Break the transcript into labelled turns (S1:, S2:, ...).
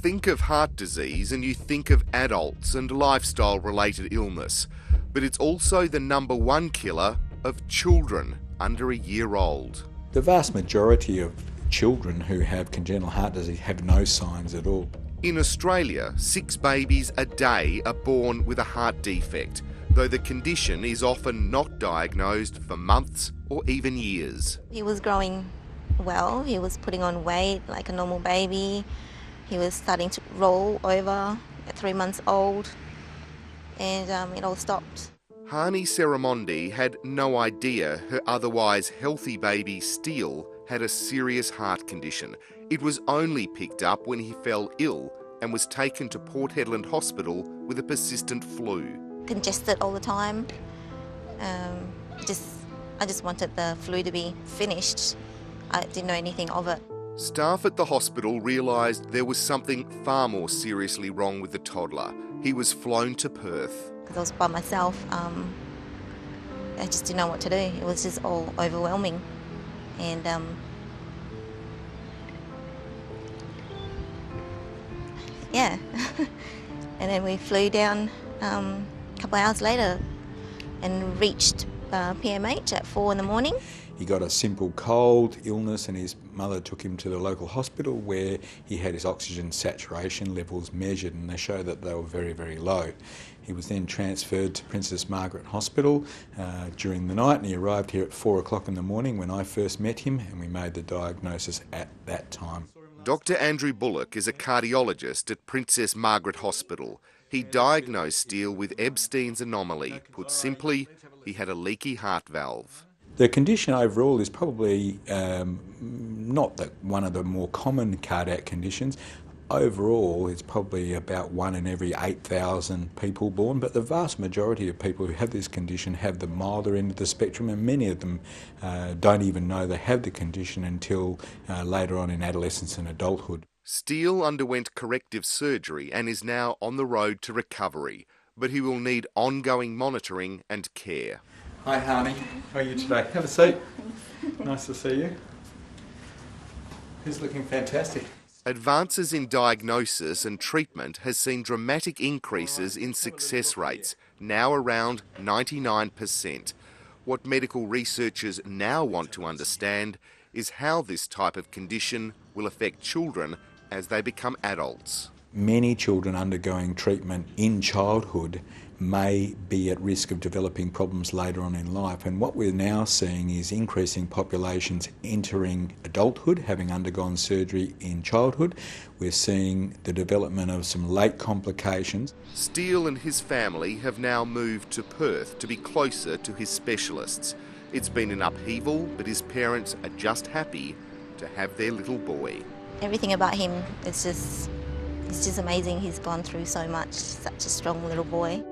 S1: think of heart disease and you think of adults and lifestyle-related illness, but it's also the #1 killer of children under a year old.
S2: The vast majority of children who have congenital heart disease have no signs at all.
S1: In Australia, 6 babies a day are born with a heart defect, though the condition is often not diagnosed for months or even years.
S3: He was growing well, he was putting on weight like a normal baby, he was starting to roll over at 3 months old, and it all stopped.
S1: Hani Seramondi had no idea her otherwise healthy baby Steele had a serious heart condition. It was only picked up when he fell ill and was taken to Port Hedland Hospital with a persistent flu.
S3: Congested all the time. I just wanted the flu to be finished. I didn't know anything of it.
S1: Staff at the hospital realised there was something far more seriously wrong with the toddler. He was flown to Perth.
S3: Because I was by myself, I just didn't know what to do. It was just all overwhelming. And yeah, and then we flew down a couple of hours later and reached PMH at 4 in the morning.
S2: He got a simple cold illness and his mother took him to the local hospital where he had his oxygen saturation levels measured, and they showed that they were very, very low. He was then transferred to Princess Margaret Hospital during the night, and he arrived here at 4 o'clock in the morning when I first met him, and we made the diagnosis at that time.
S1: Dr. Andrew Bullock is a cardiologist at Princess Margaret Hospital. He diagnosed Steele with Ebstein's anomaly. Put simply, he had a leaky heart valve.
S2: The condition overall is probably not one of the more common cardiac conditions. Overall, it's probably about 1 in every 8,000 people born, but the vast majority of people who have this condition have the milder end of the spectrum, and many of them don't even know they have the condition until later on in adolescence and adulthood.
S1: Steele underwent corrective surgery and is now on the road to recovery, but he will need ongoing monitoring and care.
S2: Hi, Hani. How are you today? Have a seat. Nice to see you. He's looking fantastic.
S1: Advances in diagnosis and treatment has seen dramatic increases in success rates, now around 99%. What medical researchers now want to understand is how this type of condition will affect children as they become adults.
S2: Many children undergoing treatment in childhood may be at risk of developing problems later on in life, and what we're now seeing is increasing populations entering adulthood, having undergone surgery in childhood. We're seeing the development of some late complications.
S1: Steele and his family have now moved to Perth to be closer to his specialists. It's been an upheaval, but his parents are just happy to have their little boy.
S3: Everything about him is just amazing. He's gone through so much, such a strong little boy.